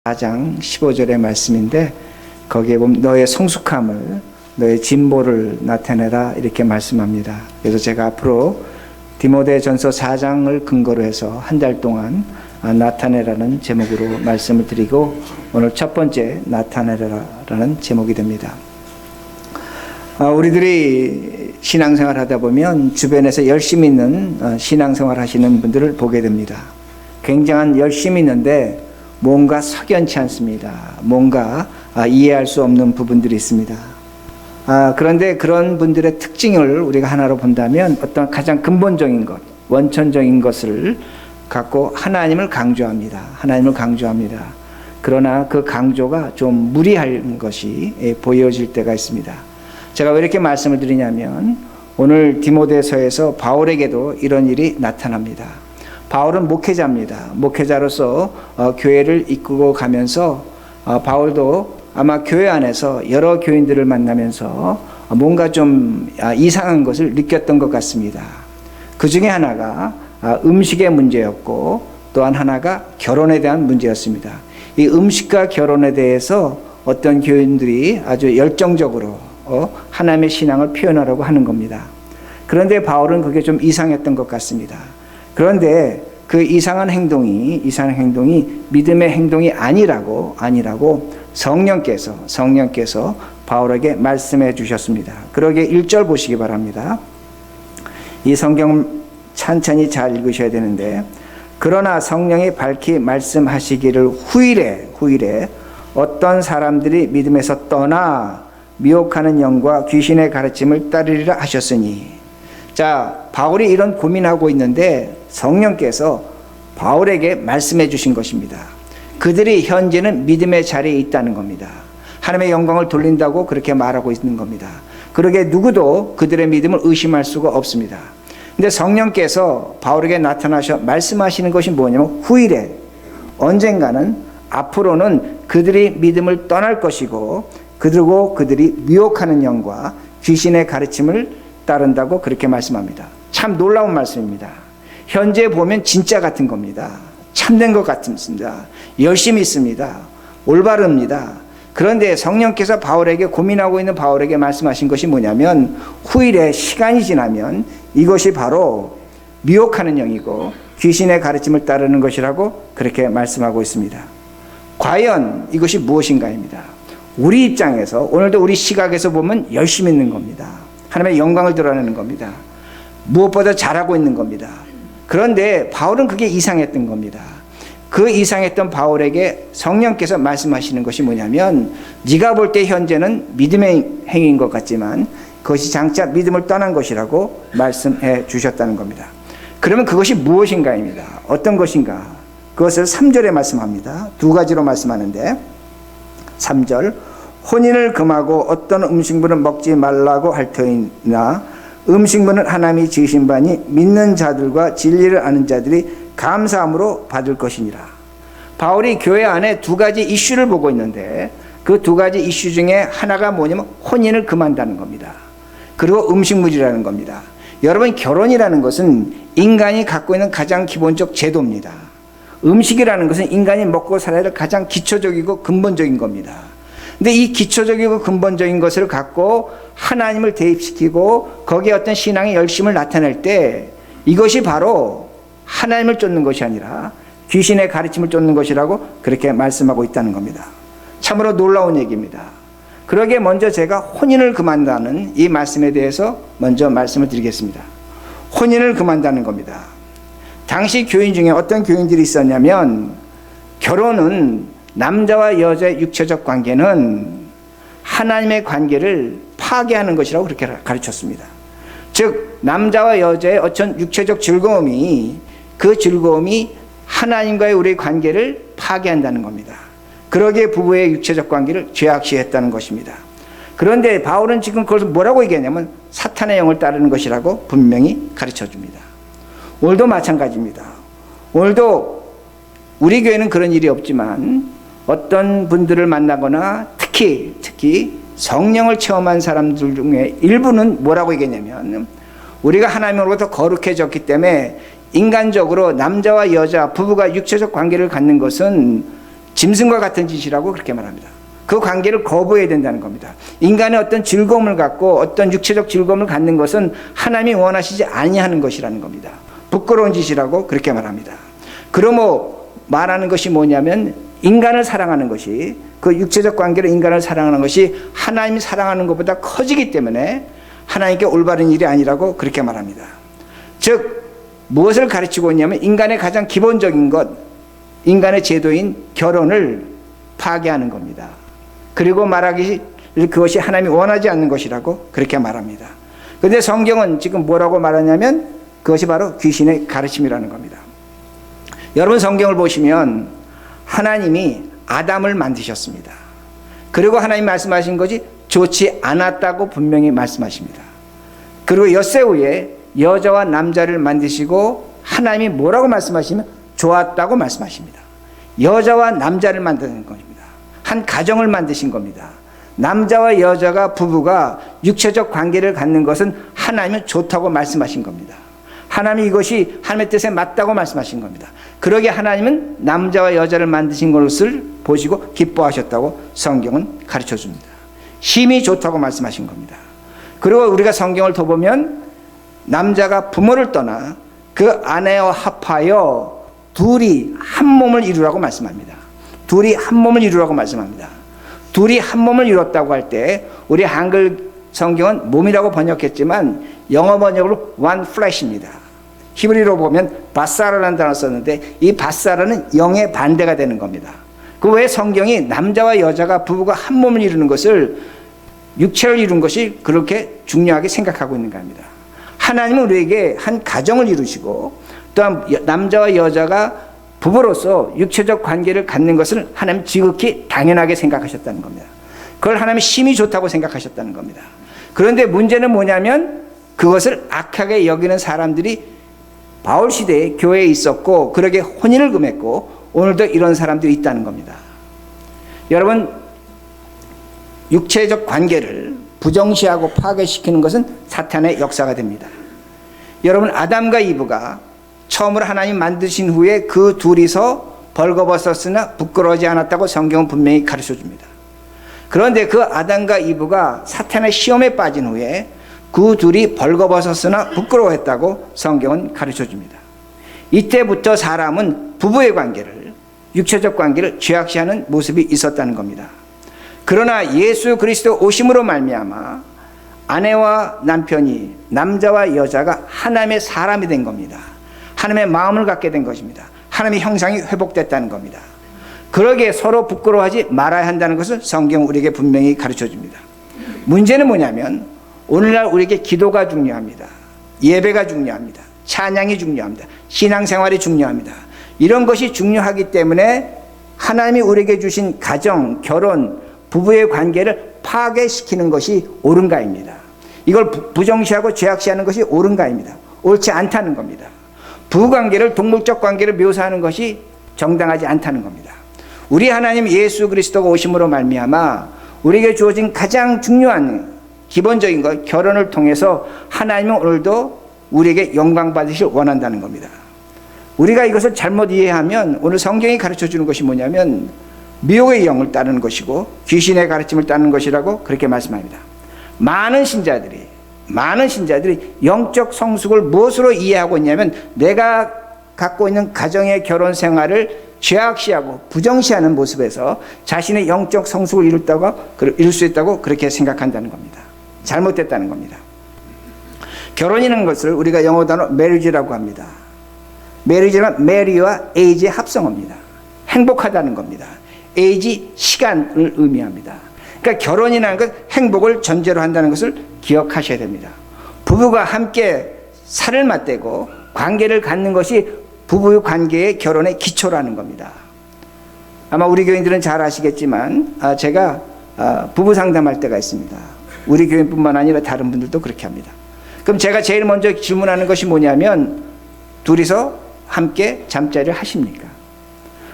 4장 15절의 말씀인데, 거기에 보면 너의 성숙함을, 너의 진보를 나타내라 이렇게 말씀합니다. 그래서 제가 앞으로 디모데전서 4장을 근거로 해서 한 달 동안 나타내라는 제목으로 말씀을 드리고, 오늘 첫 번째 나타내라라는 제목이 됩니다. 우리들이 신앙생활 하다 보면 주변에서 열심히 있는 신앙생활 하시는 분들을 보게 됩니다. 굉장한 열심히 있는데 뭔가 석연치 않습니다. 뭔가 이해할 수 없는 부분들이 있습니다. 그런데 그런 분들의 특징을 우리가 하나로 본다면 어떤 가장 근본적인 것, 원천적인 것을 갖고 하나님을 강조합니다. 하나님을 강조합니다. 그러나 그 강조가 좀 무리한 것이 보여질 때가 있습니다. 제가 왜 이렇게 말씀을 드리냐면, 오늘 디모데서에서 바울에게도 이런 일이 나타납니다. 바울은 목회자입니다. 목회자로서 교회를 이끌고 가면서 바울도 아마 교회 안에서 여러 교인들을 만나면서 뭔가 좀 이상한 것을 느꼈던 것 같습니다. 그 중에 하나가 음식의 문제였고, 또한 하나가 결혼에 대한 문제였습니다. 이 음식과 결혼에 대해서 어떤 교인들이 아주 열정적으로 하나님의 신앙을 표현하려고 하는 겁니다. 그런데 바울은 그게 좀 이상했던 것 같습니다. 그런데 그 이상한 행동이 믿음의 행동이 아니라고 성령께서 바울에게 말씀해 주셨습니다. 그러게 1절 보시기 바랍니다. 이 성경 천천히 잘 읽으셔야 되는데, 그러나 성령이 밝히 말씀하시기를 후일에 어떤 사람들이 믿음에서 떠나 미혹하는 영과 귀신의 가르침을 따르리라 하셨으니. 자, 바울이 이런 고민하고 있는데 성령께서 바울에게 말씀해 주신 것입니다. 그들이 현재는 믿음의 자리에 있다는 겁니다. 하나님의 영광을 돌린다고 그렇게 말하고 있는 겁니다. 그러게 누구도 그들의 믿음을 의심할 수가 없습니다. 근데 성령께서 바울에게 나타나셔 말씀하시는 것이 뭐냐면, 후일에, 언젠가는, 앞으로는 그들이 믿음을 떠날 것이고, 그리고 그들이 미혹하는 영과 귀신의 가르침을 따른다고 그렇게 말씀합니다. 참 놀라운 말씀입니다. 현재 보면 진짜 같은 겁니다. 참된 것 같습니다. 열심히 있습니다. 올바릅니다. 그런데 성령께서 바울에게, 고민하고 있는 바울에게 말씀하신 것이 뭐냐면, 후일에 시간이 지나면 이것이 바로 미혹하는 영이고 귀신의 가르침을 따르는 것이라고 그렇게 말씀하고 있습니다. 과연 이것이 무엇인가입니다. 우리 입장에서, 오늘도 우리 시각에서 보면 열심히 있는 겁니다. 하나님의 영광을 드러내는 겁니다. 무엇보다 잘하고 있는 겁니다. 그런데 바울은 그게 이상했던 겁니다. 그 이상했던 바울에게 성령께서 말씀하시는 것이 뭐냐면, 네가 볼 때 현재는 믿음의 행위인 것 같지만 그것이 장차 믿음을 떠난 것이라고 말씀해 주셨다는 겁니다. 그러면 그것이 무엇인가입니다. 어떤 것인가? 그것을 3절에 말씀합니다. 두 가지로 말씀하는데, 3절, 혼인을 금하고 어떤 음식물은 먹지 말라고 할 터이나 음식물은 하나님이 지으신 바니 믿는 자들과 진리를 아는 자들이 감사함으로 받을 것이니라. 바울이 교회 안에 두 가지 이슈를 보고 있는데, 그 두 가지 이슈 중에 하나가 뭐냐면 혼인을 금한다는 겁니다. 그리고 음식물이라는 겁니다. 여러분, 결혼이라는 것은 인간이 갖고 있는 가장 기본적 제도입니다. 음식이라는 것은 인간이 먹고 살아야 할 가장 기초적이고 근본적인 겁니다. 근데 이 기초적이고 근본적인 것을 갖고 하나님을 대입시키고 거기에 어떤 신앙의 열심을 나타낼 때, 이것이 바로 하나님을 쫓는 것이 아니라 귀신의 가르침을 쫓는 것이라고 그렇게 말씀하고 있다는 겁니다. 참으로 놀라운 얘기입니다. 그러기에 먼저 제가 혼인을 금한다는 이 말씀에 대해서 먼저 말씀을 드리겠습니다. 혼인을 금한다는 겁니다. 당시 교인 중에 어떤 교인들이 있었냐면, 결혼은, 남자와 여자의 육체적 관계는 하나님의 관계를 파괴하는 것이라고 그렇게 가르쳤습니다. 즉, 남자와 여자의 어떤 육체적 즐거움이, 그 즐거움이 하나님과의 우리의 관계를 파괴한다는 겁니다. 그러기에 부부의 육체적 관계를 죄악시했다는 것입니다. 그런데 바울은 지금 그것을 뭐라고 얘기하냐면, 사탄의 영을 따르는 것이라고 분명히 가르쳐 줍니다. 오늘도 마찬가지입니다. 오늘도 우리 교회는 그런 일이 없지만 어떤 분들을 만나거나 특히 성령을 체험한 사람들 중에 일부는 뭐라고 얘기하냐면, 우리가 하나님으로부터 거룩해졌기 때문에 인간적으로 남자와 여자, 부부가 육체적 관계를 갖는 것은 짐승과 같은 짓이라고 그렇게 말합니다. 그 관계를 거부해야 된다는 겁니다. 인간의 어떤 즐거움을 갖고 어떤 육체적 즐거움을 갖는 것은 하나님이 원하시지 아니하는 것이라는 겁니다. 부끄러운 짓이라고 그렇게 말합니다. 그러므로 말하는 것이 뭐냐면 인간을 사랑하는 것이, 그 육체적 관계로 인간을 사랑하는 것이 하나님이 사랑하는 것보다 커지기 때문에 하나님께 올바른 일이 아니라고 그렇게 말합니다. 즉 무엇을 가르치고 있냐면 인간의 가장 기본적인 것, 인간의 제도인 결혼을 파괴하는 겁니다. 그리고 말하기 그것이 하나님이 원하지 않는 것이라고 그렇게 말합니다. 그런데 성경은 지금 뭐라고 말하냐면 그것이 바로 귀신의 가르침이라는 겁니다. 여러분 성경을 보시면 하나님이 아담을 만드셨습니다. 그리고 하나님 말씀하신 것이 좋지 않았다고 분명히 말씀하십니다. 그리고 엿새 후에 여자와 남자를 만드시고 하나님이 뭐라고 말씀하시면 좋았다고 말씀하십니다. 여자와 남자를 만드는 겁니다. 한 가정을 만드신 겁니다. 남자와 여자가 부부가 육체적 관계를 갖는 것은 하나님은 좋다고 말씀하신 겁니다. 하나님이 이것이 하나님의 뜻에 맞다고 말씀하신 겁니다. 그러게 하나님은 남자와 여자를 만드신 것을 보시고 기뻐하셨다고 성경은 가르쳐 줍니다. 심히 좋다고 말씀하신 겁니다. 그리고 우리가 성경을 더 보면 남자가 부모를 떠나 그 아내와 합하여 둘이 한 몸을 이루라고 말씀합니다. 둘이 한 몸을 이루라고 말씀합니다. 둘이 한 몸을 이뤘다고 할 때 우리 한글 성경은 몸이라고 번역했지만 영어 번역으로 one flesh입니다. 히브리로 보면 바사라라는 단어를 썼는데 이 바사라는 영의 반대가 되는 겁니다. 그 외에 성경이 남자와 여자가 부부가 한 몸을 이루는 것을, 육체를 이룬 것이 그렇게 중요하게 생각하고 있는 겁니다. 하나님은 우리에게 한 가정을 이루시고 또한 남자와 여자가 부부로서 육체적 관계를 갖는 것을 하나님 지극히 당연하게 생각하셨다는 겁니다. 그걸 하나님이 심히 좋다고 생각하셨다는 겁니다. 그런데 문제는 뭐냐면 그것을 악하게 여기는 사람들이 바울 시대에 교회에 있었고 그러게 혼인을 금했고 오늘도 이런 사람들이 있다는 겁니다. 여러분 육체적 관계를 부정시하고 파괴시키는 것은 사탄의 역사가 됩니다. 여러분 아담과 이브가 처음으로 하나님 만드신 후에 그 둘이서 벌거벗었으나 부끄러워하지 않았다고 성경은 분명히 가르쳐 줍니다. 그런데 그 아담과 이브가 사탄의 시험에 빠진 후에 그 둘이 벌거벗었으나 부끄러워했다고 성경은 가르쳐 줍니다. 이때부터 사람은 부부의 관계를, 육체적 관계를 죄악시하는 모습이 있었다는 겁니다. 그러나 예수 그리스도 오심으로 말미암아 아내와 남편이, 남자와 여자가 하나님의 사람이 된 겁니다. 하나님의 마음을 갖게 된 것입니다. 하나님의 형상이 회복됐다는 겁니다. 그러기에 서로 부끄러워하지 말아야 한다는 것을 성경은 우리에게 분명히 가르쳐 줍니다. 문제는 뭐냐면 오늘날 우리에게 기도가 중요합니다. 예배가 중요합니다. 찬양이 중요합니다. 신앙생활이 중요합니다. 이런 것이 중요하기 때문에 하나님이 우리에게 주신 가정, 결혼, 부부의 관계를 파괴시키는 것이 옳은가입니다. 이걸 부정시하고 죄악시하는 것이 옳은가입니다. 옳지 않다는 겁니다. 부부관계를 동물적 관계를 묘사하는 것이 정당하지 않다는 겁니다. 우리 하나님 예수 그리스도가 오심으로 말미암아 우리에게 주어진 가장 중요한 기본적인 것, 결혼을 통해서 하나님은 오늘도 우리에게 영광 받으실 원한다는 겁니다. 우리가 이것을 잘못 이해하면 오늘 성경이 가르쳐 주는 것이 뭐냐면 미혹의 영을 따르는 것이고 귀신의 가르침을 따르는 것이라고 그렇게 말씀합니다. 많은 신자들이 영적 성숙을 무엇으로 이해하고 있냐면 내가 갖고 있는 가정의 결혼 생활을 죄악시하고 부정시하는 모습에서 자신의 영적 성숙을 이룰 수 있다고 그렇게 생각한다는 겁니다. 잘못됐다는 겁니다. 결혼이라는 것을 우리가 영어 단어 marriage라고 합니다. marriage는 mary와 age의 합성어입니다. 행복하다는 겁니다. age, 시간을 의미합니다. 그러니까 결혼이라는 것, 행복을 전제로 한다는 것을 기억하셔야 됩니다. 부부가 함께 살을 맞대고 관계를 갖는 것이 부부 관계의 결혼의 기초라는 겁니다. 아마 우리 교인들은 잘 아시겠지만 제가 부부 상담할 때가 있습니다. 우리 교인뿐만 아니라 다른 분들도 그렇게 합니다. 그럼 제가 제일 먼저 질문하는 것이 뭐냐면 둘이서 함께 잠자리를 하십니까?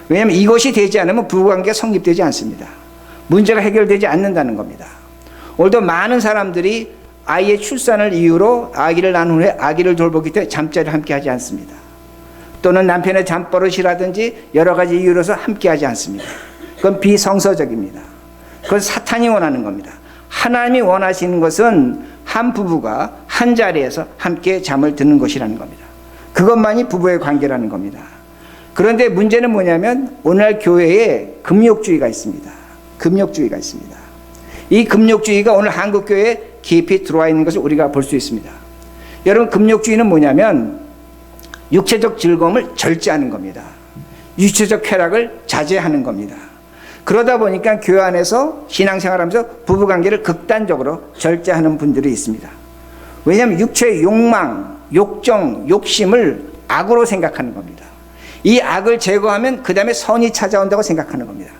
왜냐하면 이것이 되지 않으면 부부관계가 성립되지 않습니다. 문제가 해결되지 않는다는 겁니다. 오늘도 많은 사람들이 아이의 출산을 이유로 아기를 낳은 후에 아기를 돌보기 때문에 잠자리를 함께 하지 않습니다. 또는 남편의 잠버릇이라든지 여러 가지 이유로서 함께 하지 않습니다. 그건 비성서적입니다. 그건 사탄이 원하는 겁니다. 하나님이 원하시는 것은 한 부부가 한 자리에서 함께 잠을 드는 것이라는 겁니다. 그것만이 부부의 관계라는 겁니다. 그런데 문제는 뭐냐면 오늘날 교회에 금욕주의가 있습니다. 금욕주의가 있습니다. 이 금욕주의가 오늘 한국교회에 깊이 들어와 있는 것을 우리가 볼 수 있습니다. 여러분, 금욕주의는 뭐냐면 육체적 즐거움을 절제하는 겁니다. 육체적 쾌락을 자제하는 겁니다. 그러다 보니까 교회 안에서 신앙생활하면서 부부관계를 극단적으로 절제하는 분들이 있습니다. 왜냐하면 육체의 욕망, 욕정, 욕심을 악으로 생각하는 겁니다. 이 악을 제거하면 그 다음에 선이 찾아온다고 생각하는 겁니다.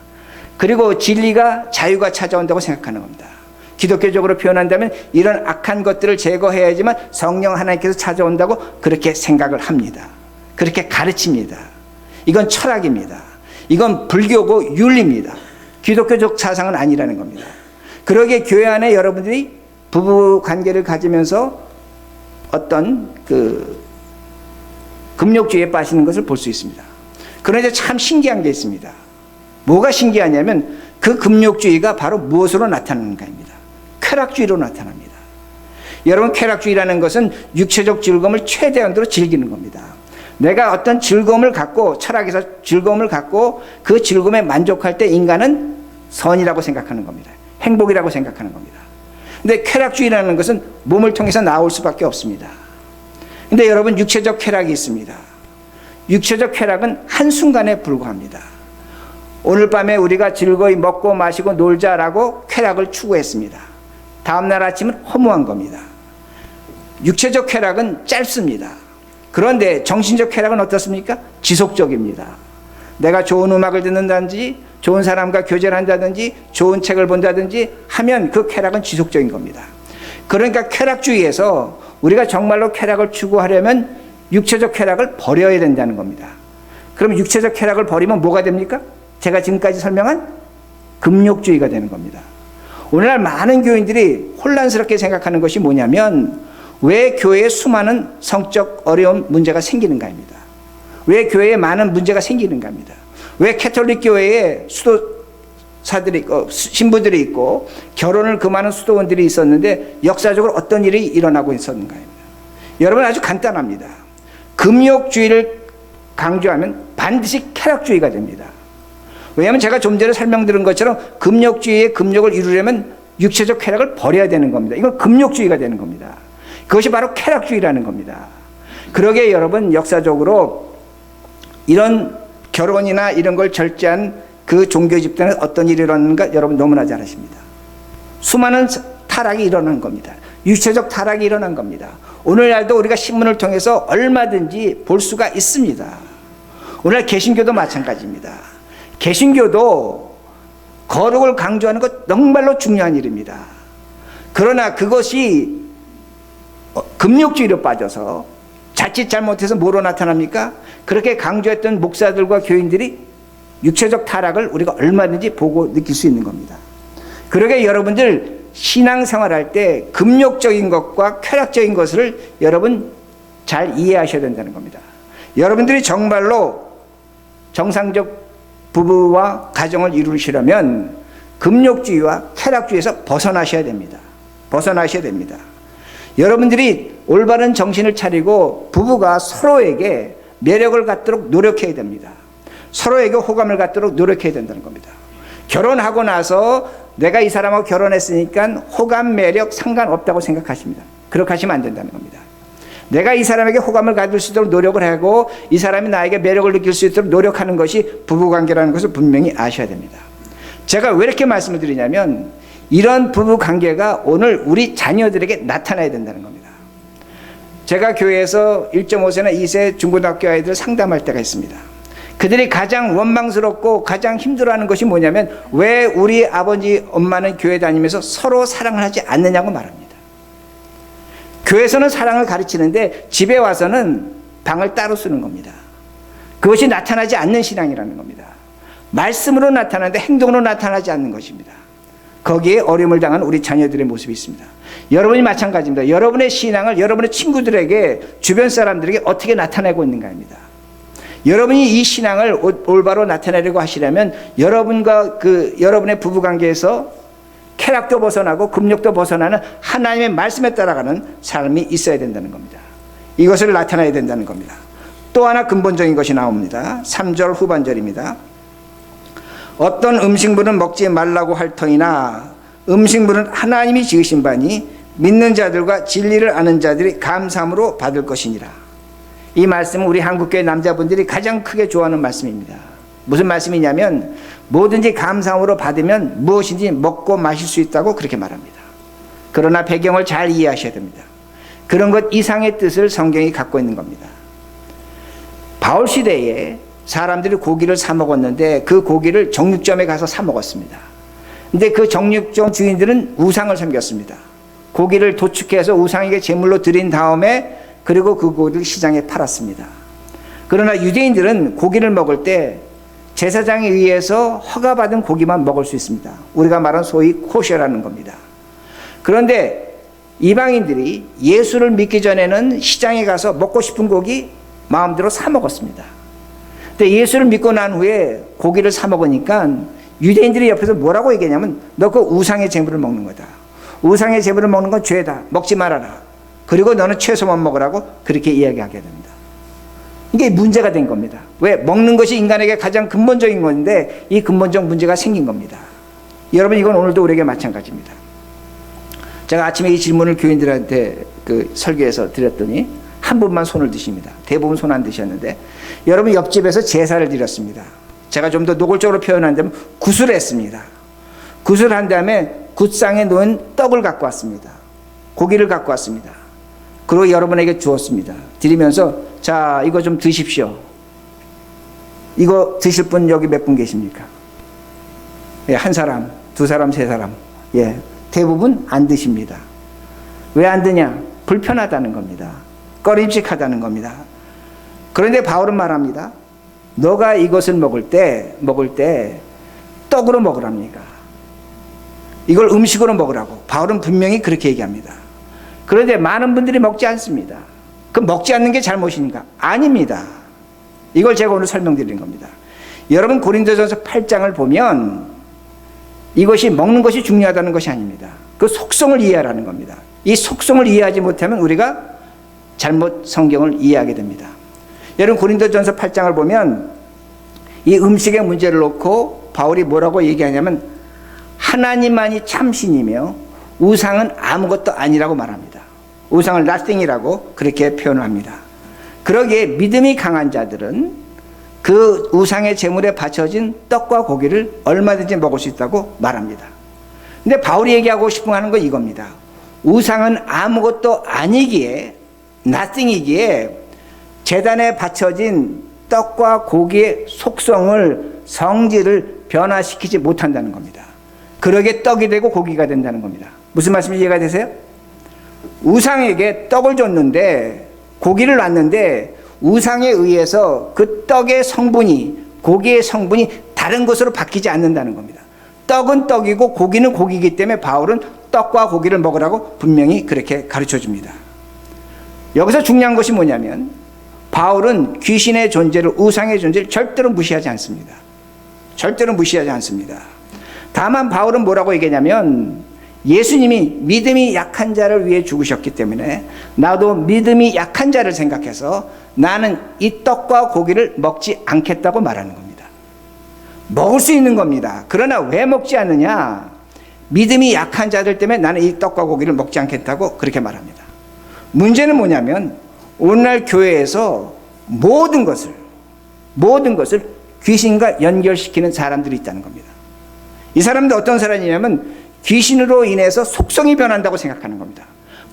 그리고 진리가, 자유가 찾아온다고 생각하는 겁니다. 기독교적으로 표현한다면 이런 악한 것들을 제거해야지만 성령 하나님께서 찾아온다고 그렇게 생각을 합니다. 그렇게 가르칩니다. 이건 철학입니다. 이건 불교고 윤리입니다. 기독교적 사상은 아니라는 겁니다. 그러기에 교회 안에 여러분들이 부부 관계를 가지면서 어떤 금욕주의에 빠지는 것을 볼 수 있습니다. 그런데 참 신기한 게 있습니다. 뭐가 신기하냐면 그 금욕주의가 바로 무엇으로 나타나는가입니다. 쾌락주의로 나타납니다. 여러분, 쾌락주의라는 것은 육체적 즐거움을 최대한으로 즐기는 겁니다. 내가 어떤 즐거움을 갖고, 철학에서 즐거움을 갖고 그 즐거움에 만족할 때 인간은 선이라고 생각하는 겁니다. 행복이라고 생각하는 겁니다. 근데 쾌락주의라는 것은 몸을 통해서 나올 수밖에 없습니다. 근데 여러분, 육체적 쾌락이 있습니다. 육체적 쾌락은 한순간에 불과합니다. 오늘 밤에 우리가 즐거이 먹고 마시고 놀자라고 쾌락을 추구했습니다. 다음날 아침은 허무한 겁니다. 육체적 쾌락은 짧습니다. 그런데 정신적 쾌락은 어떻습니까? 지속적입니다. 내가 좋은 음악을 듣는다든지 좋은 사람과 교제를 한다든지 좋은 책을 본다든지 하면 그 쾌락은 지속적인 겁니다. 그러니까 쾌락주의에서 우리가 정말로 쾌락을 추구하려면 육체적 쾌락을 버려야 된다는 겁니다. 그럼 육체적 쾌락을 버리면 뭐가 됩니까? 제가 지금까지 설명한 금욕주의가 되는 겁니다. 오늘날 많은 교인들이 혼란스럽게 생각하는 것이 뭐냐면 왜 교회에 수많은 성적 어려운 문제가 생기는가입니다. 왜 교회에 많은 문제가 생기는가입니다. 왜 캐톨릭 교회에 수도사들이 있고 신부들이 있고 결혼을 금하는 수도원들이 있었는데 역사적으로 어떤 일이 일어나고 있었는가입니다. 여러분, 아주 간단합니다. 금욕주의를 강조하면 반드시 쾌락주의가 됩니다. 왜냐하면 제가 좀 전에 설명드린 것처럼 금욕주의의 금욕을 이루려면 육체적 쾌락을 버려야 되는 겁니다. 이건 금욕주의가 되는 겁니다. 그것이 바로 쾌락주의라는 겁니다. 그러기에 여러분, 역사적으로 이런 결혼이나 이런 걸 절제한 그 종교 집단에 어떤 일이 일어났는가 여러분 너무나 잘 아십니다. 수많은 타락이 일어난 겁니다. 육체적 타락이 일어난 겁니다. 오늘날도 우리가 신문을 통해서 얼마든지 볼 수가 있습니다. 오늘 개신교도 마찬가지입니다. 개신교도 거룩을 강조하는 것 정말로 중요한 일입니다. 그러나 그것이 금욕주의로 빠져서 자칫 잘못해서 뭐로 나타납니까? 그렇게 강조했던 목사들과 교인들이 육체적 타락을 우리가 얼마든지 보고 느낄 수 있는 겁니다. 그러게 여러분들 신앙생활할 때 금욕적인 것과 쾌락적인 것을 여러분 잘 이해하셔야 된다는 겁니다. 여러분들이 정말로 정상적 부부와 가정을 이루시려면 금욕주의와 쾌락주의에서 벗어나셔야 됩니다. 벗어나셔야 됩니다. 여러분들이 올바른 정신을 차리고 부부가 서로에게 매력을 갖도록 노력해야 됩니다. 서로에게 호감을 갖도록 노력해야 된다는 겁니다. 결혼하고 나서 내가 이 사람하고 결혼했으니까 호감, 매력 상관없다고 생각하십니다. 그렇게 하시면 안 된다는 겁니다. 내가 이 사람에게 호감을 가질 수 있도록 노력을 하고 이 사람이 나에게 매력을 느낄 수 있도록 노력하는 것이 부부관계라는 것을 분명히 아셔야 됩니다. 제가 왜 이렇게 말씀을 드리냐면 이런 부부관계가 오늘 우리 자녀들에게 나타나야 된다는 겁니다. 제가 교회에서 1.5세나 2세 중고등학교 아이들 상담할 때가 있습니다. 그들이 가장 원망스럽고 가장 힘들어하는 것이 뭐냐면 왜 우리 아버지 엄마는 교회 다니면서 서로 사랑을 하지 않느냐고 말합니다. 교회에서는 사랑을 가르치는데 집에 와서는 방을 따로 쓰는 겁니다. 그것이 나타나지 않는 신앙이라는 겁니다. 말씀으로 나타나는데 행동으로 나타나지 않는 것입니다. 거기에 어려움을 당한 우리 자녀들의 모습이 있습니다. 여러분이 마찬가지입니다. 여러분의 신앙을 여러분의 친구들에게 주변 사람들에게 어떻게 나타내고 있는가입니다. 여러분이 이 신앙을 올바로 나타내려고 하시려면 여러분과 여러분의 부부관계에서 쾌락도 벗어나고 금욕도 벗어나는 하나님의 말씀에 따라가는 삶이 있어야 된다는 겁니다. 이것을 나타내야 된다는 겁니다. 또 하나 근본적인 것이 나옵니다. 3절 후반절입니다. 어떤 음식물은 먹지 말라고 할 터이나 음식물은 하나님이 지으신 바니 믿는 자들과 진리를 아는 자들이 감사함으로 받을 것이니라. 이 말씀은 우리 한국교회 남자분들이 가장 크게 좋아하는 말씀입니다. 무슨 말씀이냐면 뭐든지 감사함으로 받으면 무엇인지 먹고 마실 수 있다고 그렇게 말합니다. 그러나 배경을 잘 이해하셔야 됩니다. 그런 것 이상의 뜻을 성경이 갖고 있는 겁니다. 바울 시대에 사람들이 고기를 사 먹었는데 그 고기를 정육점에 가서 사 먹었습니다. 근데 그 정육점 주인들은 우상을 섬겼습니다. 고기를 도축해서 우상에게 제물로 드린 다음에 그리고 그 고기를 시장에 팔았습니다. 그러나 유대인들은 고기를 먹을 때 제사장에 의해서 허가받은 고기만 먹을 수 있습니다. 우리가 말하는 소위 코셔라는 겁니다. 그런데 이방인들이 예수를 믿기 전에는 시장에 가서 먹고 싶은 고기 마음대로 사 먹었습니다. 근데 예수를 믿고 난 후에 고기를 사 먹으니까 유대인들이 옆에서 뭐라고 얘기하냐면 너 그 우상의 제물을 먹는 거다. 우상의 제물을 먹는 건 죄다. 먹지 말아라. 그리고 너는 채소만 먹으라고 그렇게 이야기하게 됩니다. 이게 문제가 된 겁니다. 왜? 먹는 것이 인간에게 가장 근본적인 건데 이 근본적 문제가 생긴 겁니다. 여러분 이건 오늘도 우리에게 마찬가지입니다. 제가 아침에 이 질문을 교인들한테 설교에서 드렸더니 한 분만 손을 드십니다. 대부분 손 안 드셨는데 여러분 옆집에서 제사를 드렸습니다. 제가 좀 더 노골적으로 표현한다면 굿을 했습니다. 굿을 한 다음에 굿상에 놓은 떡을 갖고 왔습니다. 고기를 갖고 왔습니다. 그리고 여러분에게 주었습니다. 드리면서 자 이거 좀 드십시오. 이거 드실 분 여기 몇 분 계십니까? 예, 한 사람, 두 사람, 세 사람. 예, 대부분 안 드십니다. 왜 안 드냐? 불편하다는 겁니다. 꺼림칙하다는 겁니다. 그런데 바울은 말합니다. 너가 이것을 먹을 때 떡으로 먹으랍니까? 이걸 음식으로 먹으라고. 바울은 분명히 그렇게 얘기합니다. 그런데 많은 분들이 먹지 않습니다. 그럼 먹지 않는 게 잘못인가? 아닙니다. 이걸 제가 오늘 설명드리는 겁니다. 여러분 고린도전서 8장을 보면 이것이 먹는 것이 중요하다는 것이 아닙니다. 그 속성을 이해하라는 겁니다. 이 속성을 이해하지 못하면 우리가 잘못 성경을 이해하게 됩니다. 여러분 고린도전서 8장을 보면 이 음식의 문제를 놓고 바울이 뭐라고 얘기하냐면 하나님만이 참신이며 우상은 아무것도 아니라고 말합니다. 우상을 nothing이라고 그렇게 표현합니다. 그러기에 믿음이 강한 자들은 그 우상의 제물에 바쳐진 떡과 고기를 얼마든지 먹을 수 있다고 말합니다. 근데 바울이 얘기하고 싶은 하는 건 이겁니다. 우상은 아무것도 아니기에 nothing이기에 제단에 바쳐진 떡과 고기의 속성을 성질을 변화시키지 못한다는 겁니다. 그러게 떡이 되고 고기가 된다는 겁니다. 무슨 말씀인지 이해가 되세요? 우상에게 떡을 줬는데 고기를 놨는데 우상에 의해서 그 떡의 성분이 고기의 성분이 다른 것으로 바뀌지 않는다는 겁니다. 떡은 떡이고 고기는 고기이기 때문에 바울은 떡과 고기를 먹으라고 분명히 그렇게 가르쳐 줍니다. 여기서 중요한 것이 뭐냐면 바울은 귀신의 존재를 우상의 존재를 절대로 무시하지 않습니다. 절대로 무시하지 않습니다. 다만 바울은 뭐라고 얘기하냐면 예수님이 믿음이 약한 자를 위해 죽으셨기 때문에 나도 믿음이 약한 자를 생각해서 나는 이 떡과 고기를 먹지 않겠다고 말하는 겁니다. 먹을 수 있는 겁니다. 그러나 왜 먹지 않느냐? 믿음이 약한 자들 때문에 나는 이 떡과 고기를 먹지 않겠다고 그렇게 말합니다. 문제는 뭐냐면 오늘날 교회에서 모든 것을 귀신과 연결시키는 사람들이 있다는 겁니다. 이 사람들 어떤 사람이냐면 귀신으로 인해서 속성이 변한다고 생각하는 겁니다.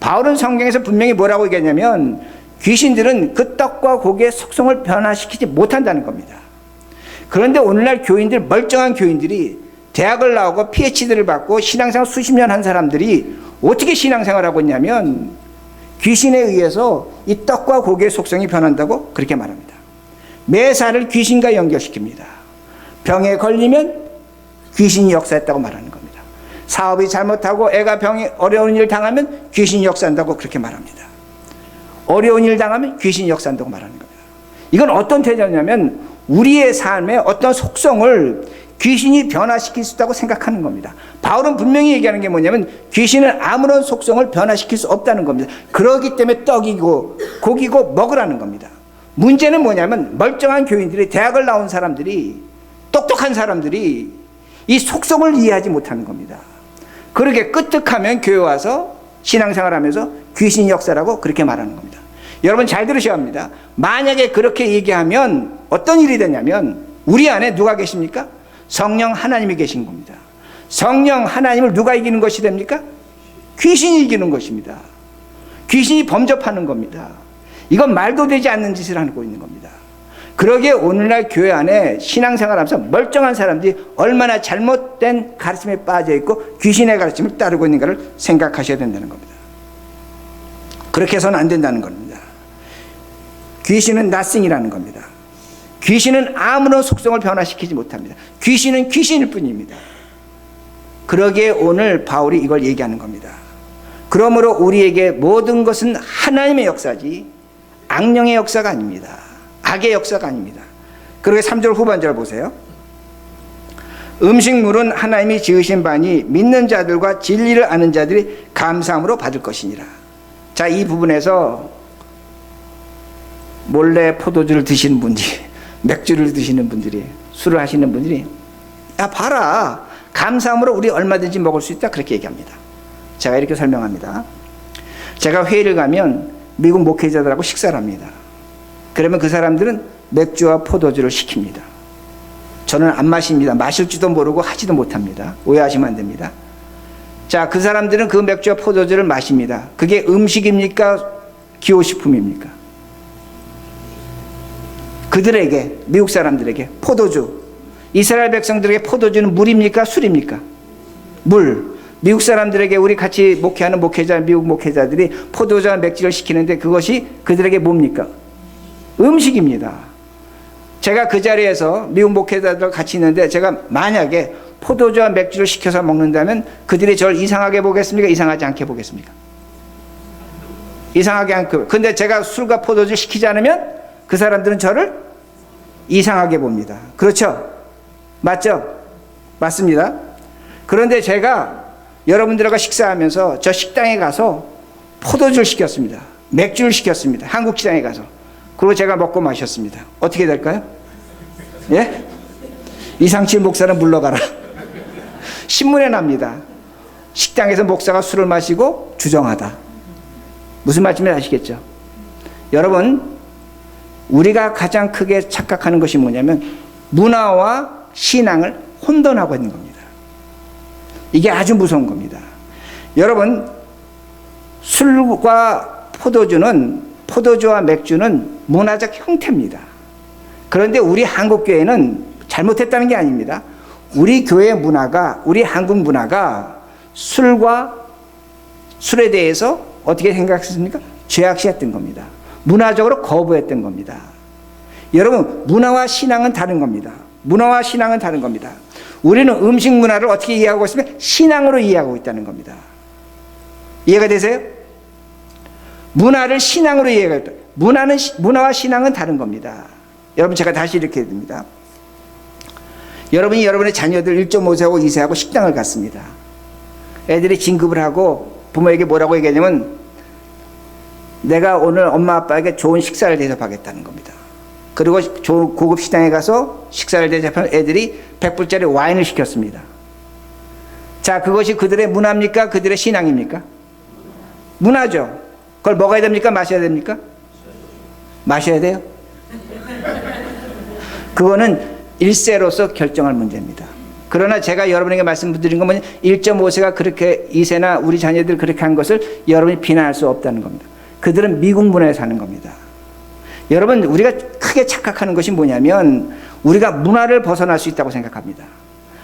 바울은 성경에서 분명히 뭐라고 얘기하냐면 귀신들은 그 떡과 고기의 속성을 변화시키지 못한다는 겁니다. 그런데 오늘날 교인들, 멀쩡한 교인들이 대학을 나오고 PhD를 받고 신앙생활 수십 년 한 사람들이 어떻게 신앙생활을 하고 있냐면 귀신에 의해서 이 떡과 고기의 속성이 변한다고 그렇게 말합니다. 매사를 귀신과 연결시킵니다. 병에 걸리면 귀신이 역사했다고 말하는 겁니다. 사업이 잘못하고 애가 병이 어려운 일 당하면 귀신이 역사한다고 그렇게 말합니다. 어려운 일 당하면 귀신이 역사한다고 말하는 겁니다. 이건 어떤 태도냐면 우리의 삶의 어떤 속성을 귀신이 변화시킬 수 있다고 생각하는 겁니다. 바울은 분명히 얘기하는 게 뭐냐면 귀신은 아무런 속성을 변화시킬 수 없다는 겁니다. 그러기 때문에 떡이고 고기고 먹으라는 겁니다. 문제는 뭐냐면 멀쩡한 교인들이, 대학을 나온 사람들이, 똑똑한 사람들이 이 속성을 이해하지 못하는 겁니다. 그렇게 끄떡하면 교회 와서 신앙생활하면서 귀신 역사라고 그렇게 말하는 겁니다. 여러분 잘 들으셔야 합니다. 만약에 그렇게 얘기하면 어떤 일이 되냐면 우리 안에 누가 계십니까? 성령 하나님이 계신 겁니다. 성령 하나님을 누가 이기는 것이 됩니까? 귀신이 이기는 것입니다. 귀신이 범접하는 겁니다. 이건 말도 되지 않는 짓을 하고 있는 겁니다. 그러기에 오늘날 교회 안에 신앙생활하면서 멀쩡한 사람들이 얼마나 잘못된 가르침에 빠져 있고 귀신의 가르침을 따르고 있는가를 생각하셔야 된다는 겁니다. 그렇게 해서는 안 된다는 겁니다. 귀신은 nothing이라는 겁니다. 귀신은 아무런 속성을 변화시키지 못합니다. 귀신은 귀신일 뿐입니다. 그러기에 오늘 바울이 이걸 얘기하는 겁니다. 그러므로 우리에게 모든 것은 하나님의 역사지 악령의 역사가 아닙니다. 악의 역사가 아닙니다. 그러게 3절 후반절 보세요. 음식물은 하나님이 지으신 바니 믿는 자들과 진리를 아는 자들이 감사함으로 받을 것이니라. 자, 이 부분에서 몰래 포도주를 드시는 분들이, 맥주를 드시는 분들이, 술을 하시는 분들이, 야 봐라, 감사함으로 우리 얼마든지 먹을 수 있다, 그렇게 얘기합니다. 제가 이렇게 설명합니다. 제가 회의를 가면 미국 목회자들하고 식사를 합니다. 그러면 그 사람들은 맥주와 포도주를 시킵니다. 저는 안 마십니다. 마실 줄도 모르고 하지도 못합니다. 오해하시면 안 됩니다. 자, 그 사람들은 그 맥주와 포도주를 마십니다. 그게 음식입니까? 기호식품입니까? 그들에게, 미국 사람들에게 포도주, 이스라엘 백성들에게 포도주는 물입니까? 술입니까? 물. 미국 사람들에게, 우리 같이 목회하는 목회자, 미국 목회자들이 포도주와 맥주를 시키는데 그것이 그들에게 뭡니까? 음식입니다. 제가 그 자리에서 미국 목회자들과 같이 있는데 제가 만약에 포도주와 맥주를 시켜서 먹는다면 그들이 저를 이상하게 보겠습니까? 이상하지 않게 보겠습니까? 이상하게 않고. 근데 제가 술과 포도주 시키지 않으면 그 사람들은 저를 이상하게 봅니다. 그렇죠? 맞죠? 맞습니다. 그런데 제가 여러분들과 식사하면서 저 식당에 가서 포도주를 시켰습니다. 맥주를 시켰습니다. 한국 식당에 가서. 그리고 제가 먹고 마셨습니다. 어떻게 될까요? 예? 이상치 목사는 물러가라. 신문에 납니다. 식당에서 목사가 술을 마시고 주정하다. 무슨 말씀인지 아시겠죠? 여러분, 우리가 가장 크게 착각하는 것이 뭐냐면 문화와 신앙을 혼돈하고 있는 겁니다. 이게 아주 무서운 겁니다. 여러분, 술과 포도주와 맥주는 문화적 형태입니다. 그런데 우리 한국교회는 잘못했다는 게 아닙니다. 우리 교회 문화가, 우리 한국 문화가 술에 대해서 어떻게 생각했습니까? 죄악시했던 겁니다. 문화적으로 거부했던 겁니다. 여러분, 문화와 신앙은 다른 겁니다. 문화와 신앙은 다른 겁니다. 우리는 음식 문화를 어떻게 이해하고 있으면 신앙으로 이해하고 있다는 겁니다. 이해가 되세요? 문화를 신앙으로 이해가 있다. 문화와 신앙은 다른 겁니다. 여러분, 제가 다시 이렇게 해야 됩니다. 여러분이 여러분의 자녀들 1.5세하고 2세하고 식당을 갔습니다. 애들이 진급을 하고 부모에게 뭐라고 얘기하냐면 내가 오늘 엄마 아빠에게 좋은 식사를 대접하겠다는 겁니다. 그리고 고급 식당에 가서 식사를 대접하면 애들이 100불짜리 와인을 시켰습니다. 자, 그것이 그들의 문화입니까? 그들의 신앙입니까? 문화죠. 그걸 먹어야 됩니까? 마셔야 됩니까? 마셔야 돼요. 그거는 1세로서 결정할 문제입니다. 그러나 제가 여러분에게 말씀드린 건 뭐냐면 1.5세가 그렇게 2세나 우리 자녀들 그렇게 한 것을 여러분이 비난할 수 없다는 겁니다. 그들은 미국 문화에 사는 겁니다. 여러분, 우리가 크게 착각하는 것이 뭐냐면 우리가 문화를 벗어날 수 있다고 생각합니다.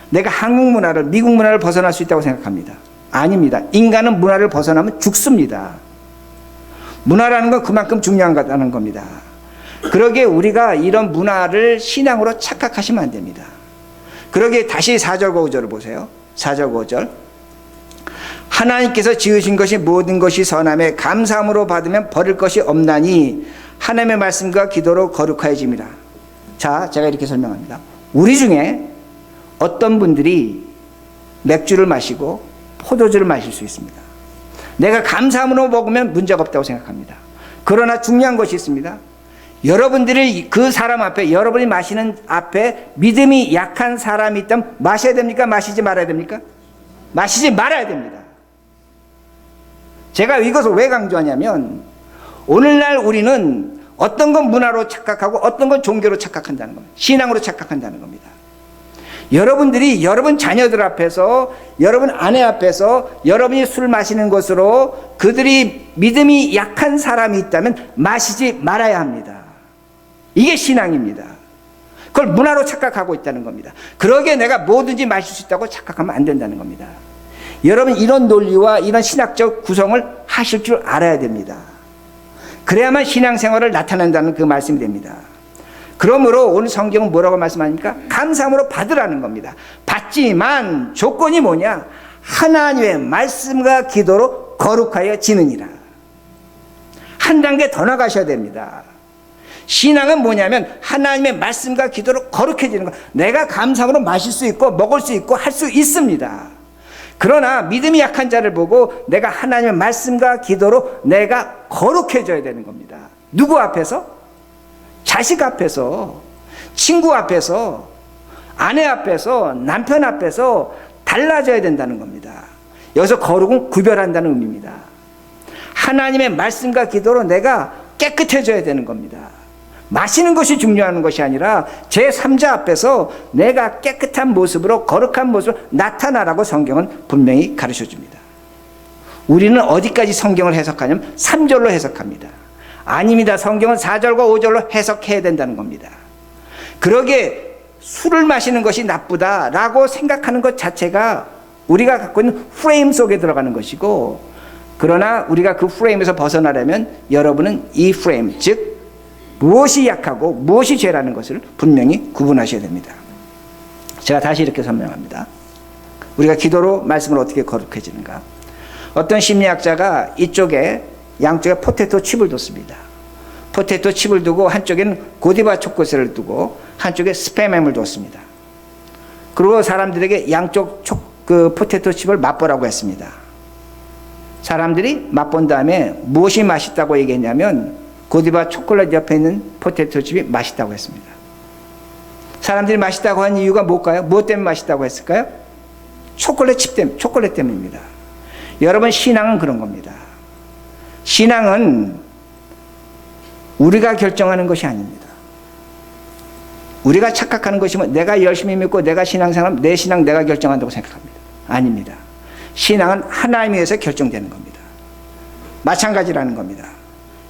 내가 한국 문화를, 미국 문화를 벗어날 수 있다고 생각합니다. 아닙니다. 인간은 문화를 벗어나면 죽습니다. 문화라는 건 그만큼 중요한 거라는 겁니다. 그러기에 우리가 이런 문화를 신앙으로 착각하시면 안 됩니다. 그러기에 다시 4절 5절을 보세요. 4절 5절. 하나님께서 지으신 것이 모든 것이 선함에 감사함으로 받으면 버릴 것이 없나니 하나님의 말씀과 기도로 거룩하여짐이라. 자, 제가 이렇게 설명합니다. 우리 중에 어떤 분들이 맥주를 마시고 포도주를 마실 수 있습니다. 내가 감사함으로 먹으면 문제가 없다고 생각합니다. 그러나 중요한 것이 있습니다. 여러분들이 그 사람 앞에, 여러분이 마시는 앞에 믿음이 약한 사람이 있다면 마셔야 됩니까? 마시지 말아야 됩니까? 마시지 말아야 됩니다. 제가 이것을 왜 강조하냐면 오늘날 우리는 어떤 건 문화로 착각하고 어떤 건 종교로 착각한다는 겁니다. 신앙으로 착각한다는 겁니다. 여러분들이 여러분 자녀들 앞에서, 여러분 아내 앞에서 여러분이 술 마시는 것으로 그들이 믿음이 약한 사람이 있다면 마시지 말아야 합니다. 이게 신앙입니다. 그걸 문화로 착각하고 있다는 겁니다. 그러기에 내가 뭐든지 마실 수 있다고 착각하면 안 된다는 겁니다. 여러분 이런 논리와 이런 신학적 구성을 하실 줄 알아야 됩니다. 그래야만 신앙생활을 나타낸다는 그 말씀이 됩니다. 그러므로 오늘 성경은 뭐라고 말씀하십니까? 감사함으로 받으라는 겁니다. 받지만 조건이 뭐냐? 하나님의 말씀과 기도로 거룩하여 지느니라. 한 단계 더 나가셔야 됩니다. 신앙은 뭐냐면 하나님의 말씀과 기도로 거룩해지는 것. 내가 감사함으로 마실 수 있고 먹을 수 있고 할 수 있습니다. 그러나 믿음이 약한 자를 보고 내가 하나님의 말씀과 기도로 내가 거룩해져야 되는 겁니다. 누구 앞에서? 자식 앞에서, 친구 앞에서, 아내 앞에서, 남편 앞에서 달라져야 된다는 겁니다. 여기서 거룩은 구별한다는 의미입니다. 하나님의 말씀과 기도로 내가 깨끗해져야 되는 겁니다. 마시는 것이 중요한 것이 아니라 제3자 앞에서 내가 깨끗한 모습으로, 거룩한 모습으로 나타나라고 성경은 분명히 가르쳐줍니다. 우리는 어디까지 성경을 해석하냐면 3절로 해석합니다. 아닙니다. 성경은 4절과 5절로 해석해야 된다는 겁니다. 그러기에 술을 마시는 것이 나쁘다라고 생각하는 것 자체가 우리가 갖고 있는 프레임 속에 들어가는 것이고, 그러나 우리가 그 프레임에서 벗어나려면 여러분은 이 프레임, 즉 무엇이 약하고 무엇이 죄라는 것을 분명히 구분하셔야 됩니다. 제가 다시 이렇게 설명합니다. 우리가 기도로 말씀을 어떻게 거룩해지는가. 어떤 심리학자가 이쪽에 양쪽에 포테토 칩을 뒀습니다. 포테토 칩을 두고 한쪽에는 고디바 초코스를 두고 한쪽에 스팸햄을 뒀습니다. 그리고 사람들에게 양쪽 그 포테토 칩을 맛보라고 했습니다. 사람들이 맛본 다음에 무엇이 맛있다고 얘기했냐면 고디바 초콜릿 옆에 있는 포테토 칩이 맛있다고 했습니다. 사람들이 맛있다고 한 이유가 뭘까요? 무엇 때문에 맛있다고 했을까요? 초콜릿 칩 때문에, 초콜릿 때문입니다. 여러분, 신앙은 그런 겁니다. 신앙은 우리가 결정하는 것이 아닙니다. 우리가 착각하는 것이 뭐 내가 열심히 믿고 내가 신앙생활하면 내 신앙 내가 결정한다고 생각합니다. 아닙니다. 신앙은 하나님에 의해서 결정되는 겁니다. 마찬가지라는 겁니다.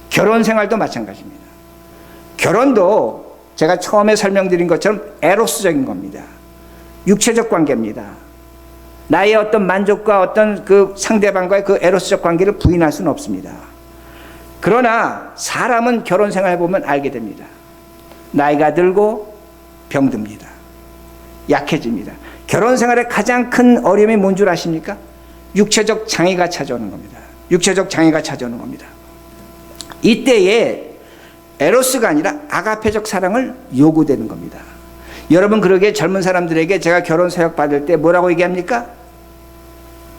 결혼 생활도 마찬가지입니다. 결혼도 제가 처음에 설명드린 것처럼 에로스적인 겁니다. 육체적 관계입니다. 나의 어떤 만족과 어떤 그 상대방과의 그 에로스적 관계를 부인할 수는 없습니다. 그러나 사람은 결혼 생활 해보면 알게 됩니다. 나이가 들고 병듭니다. 약해집니다. 결혼 생활의 가장 큰 어려움이 뭔 줄 아십니까? 육체적 장애가 찾아오는 겁니다. 육체적 장애가 찾아오는 겁니다. 이때에 에로스가 아니라 아가페적 사랑을 요구되는 겁니다. 여러분, 그러게 젊은 사람들에게 제가 결혼 사역 받을 때 뭐라고 얘기합니까?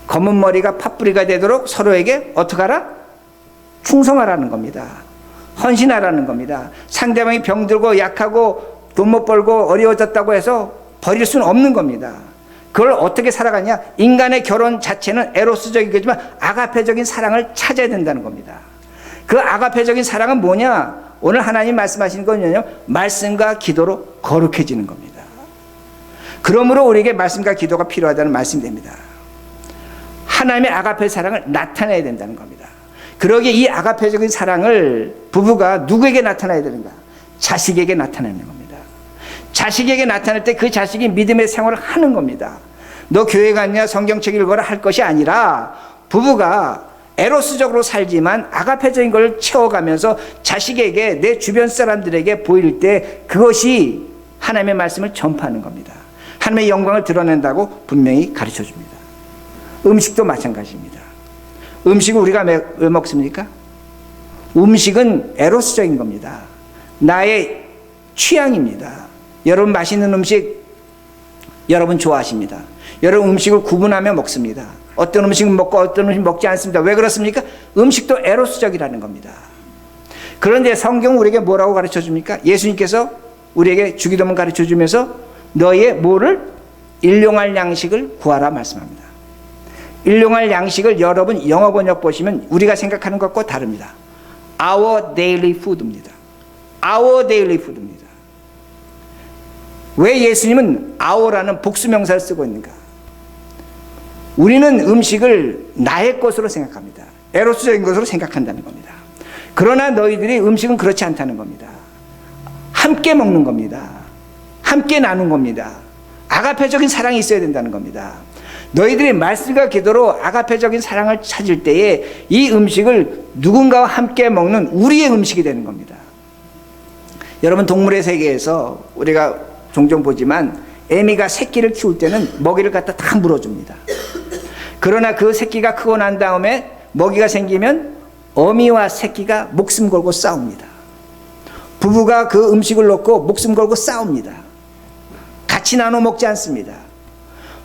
검은 머리가 팥뿌리가 되도록 서로에게 어떻게 하라? 충성하라는 겁니다. 헌신하라는 겁니다. 상대방이 병들고 약하고 돈 못 벌고 어려워졌다고 해서 버릴 수는 없는 겁니다. 그걸 어떻게 살아가냐? 인간의 결혼 자체는 에로스적이겠지만 아가페적인 사랑을 찾아야 된다는 겁니다. 그 아가페적인 사랑은 뭐냐? 오늘 하나님 말씀하시는 건 뭐냐면 말씀과 기도로 거룩해지는 겁니다. 그러므로 우리에게 말씀과 기도가 필요하다는 말씀이 됩니다. 하나님의 아가페 사랑을 나타내야 된다는 겁니다. 그러기에 이 아가페적인 사랑을 부부가 누구에게 나타내야 되는가? 자식에게 나타내는 겁니다. 자식에게 나타낼 때 그 자식이 믿음의 생활을 하는 겁니다. 너 교회 갔냐? 성경책 읽어라 할 것이 아니라 부부가 에로스적으로 살지만 아가페적인 걸 채워가면서 자식에게, 내 주변 사람들에게 보일 때 그것이 하나님의 말씀을 전파하는 겁니다. 하나님의 영광을 드러낸다고 분명히 가르쳐 줍니다. 음식도 마찬가지입니다. 음식을 우리가 왜 먹습니까? 음식은 에로스적인 겁니다. 나의 취향입니다. 여러분 맛있는 음식 여러분 좋아하십니다. 여러분 음식을 구분하며 먹습니다. 어떤 음식은 먹고 어떤 음식은 먹지 않습니다. 왜 그렇습니까? 음식도 에로스적이라는 겁니다. 그런데 성경은 우리에게 뭐라고 가르쳐 줍니까? 예수님께서 우리에게 주기도문 가르쳐 주면서 너의 뭐를? 일용할 양식을 구하라 말씀합니다. 일용할 양식을 여러분 영어 번역 보시면 우리가 생각하는 것과 다릅니다. Our daily food입니다. Our daily food입니다. 왜 예수님은 our라는 복수명사를 쓰고 있는가? 우리는 음식을 나의 것으로 생각합니다. 에로스적인 것으로 생각한다는 겁니다. 그러나 너희들이 음식은 그렇지 않다는 겁니다. 함께 먹는 겁니다. 함께 나눈 겁니다. 아가페적인 사랑이 있어야 된다는 겁니다. 너희들이 말씀과 기도로 아가페적인 사랑을 찾을 때에 이 음식을 누군가와 함께 먹는 우리의 음식이 되는 겁니다. 여러분 동물의 세계에서 우리가 종종 보지만 애미가 새끼를 키울 때는 먹이를 갖다 다 물어줍니다. 그러나 그 새끼가 크고 난 다음에 먹이가 생기면 어미와 새끼가 목숨 걸고 싸웁니다. 부부가 그 음식을 놓고 목숨 걸고 싸웁니다. 같이 나눠 먹지 않습니다.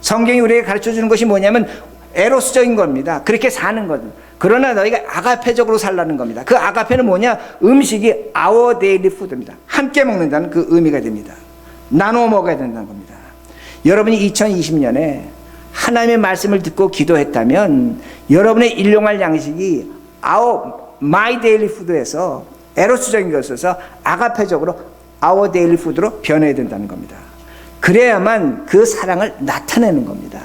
성경이 우리에게 가르쳐주는 것이 뭐냐면 에로스적인 겁니다. 그렇게 사는 거죠. 그러나 너희가 아가페적으로 살라는 겁니다. 그 아가페는 뭐냐? 음식이 our daily food입니다. 함께 먹는다는 그 의미가 됩니다. 나눠 먹어야 된다는 겁니다. 여러분이 2020년에 하나님의 말씀을 듣고 기도했다면 여러분의 일용할 양식이 my daily food에서 에로스적인 것에서 아가페적으로 our daily food로 변해야 된다는 겁니다. 그래야만 그 사랑을 나타내는 겁니다.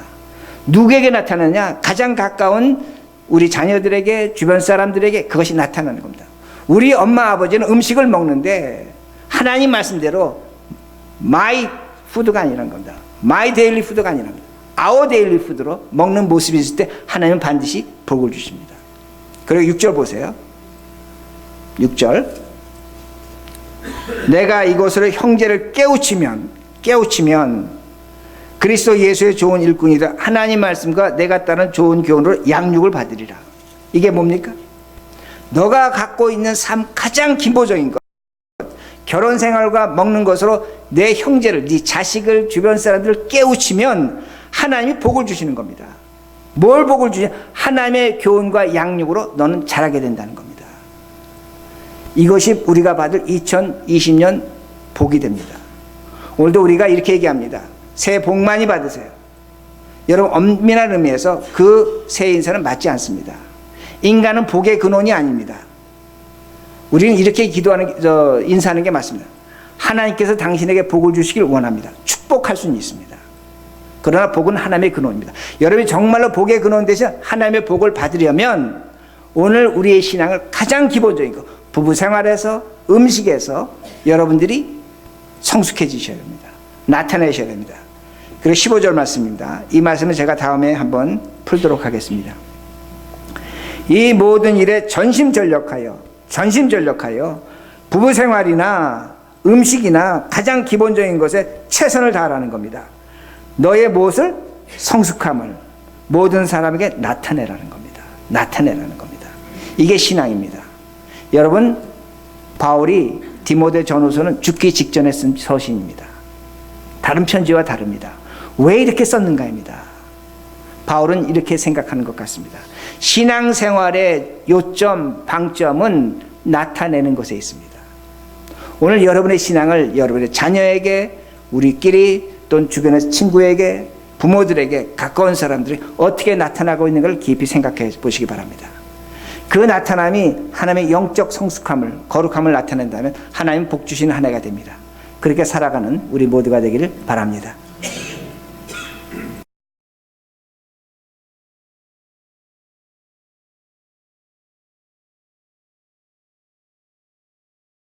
누구에게 나타나냐? 가장 가까운 우리 자녀들에게, 주변 사람들에게 그것이 나타나는 겁니다. 우리 엄마 아버지는 음식을 먹는데 하나님 말씀대로 my food가 아니라는 겁니다. my daily food가 아니라는 겁니다. our daily food로 먹는 모습이 있을 때 하나님은 반드시 복을 주십니다. 그리고 6절 보세요. 6절 내가 이것으로 형제를 깨우치면 그리스도 예수의 좋은 일꾼이다. 하나님 말씀과 내가 따른 좋은 교훈으로 양육을 받으리라. 이게 뭡니까? 너가 갖고 있는 삶 가장 기본적인 것, 결혼 생활과 먹는 것으로 내 형제를, 네 자식을, 주변 사람들을 깨우치면 하나님이 복을 주시는 겁니다. 뭘 복을 주냐? 하나님의 교훈과 양육으로 너는 자라게 된다는 겁니다. 이것이 우리가 받을 2020년 복이 됩니다. 오늘도 우리가 이렇게 얘기합니다. 새해 복 많이 받으세요. 여러분 엄밀한 의미에서 그 새해 인사는 맞지 않습니다. 인간은 복의 근원이 아닙니다. 우리는 이렇게 인사하는 게 맞습니다. 하나님께서 당신에게 복을 주시길 원합니다. 축복할 수는 있습니다. 그러나 복은 하나님의 근원입니다. 여러분이 정말로 복의 근원 대신 하나님의 복을 받으려면 오늘 우리의 신앙을 가장 기본적인 것, 부부 생활에서, 음식에서 여러분들이 성숙해지셔야 됩니다. 나타내셔야 됩니다. 그리고 15절 말씀입니다. 이 말씀은 제가 다음에 한번 풀도록 하겠습니다. 이 모든 일에 전심전력하여 부부 생활이나 음식이나 가장 기본적인 것에 최선을 다하라는 겁니다. 너의 무엇을? 성숙함을 모든 사람에게 나타내라는 겁니다. 나타내라는 겁니다. 이게 신앙입니다. 여러분 바울이 디모데 전후서는 죽기 직전에 쓴 서신입니다. 다른 편지와 다릅니다. 왜 이렇게 썼는가입니다. 바울은 이렇게 생각하는 것 같습니다. 신앙생활의 요점, 방점은 나타내는 것에 있습니다. 오늘 여러분의 신앙을 여러분의 자녀에게, 우리끼리 또는 주변의 친구에게, 부모들에게, 가까운 사람들이 어떻게 나타나고 있는 걸 깊이 생각해 보시기 바랍니다. 그 나타남이 하나님의 영적 성숙함을, 거룩함을 나타낸다면 하나님 복 주시는 한 해가 됩니다. 그렇게 살아가는 우리 모두가 되기를 바랍니다.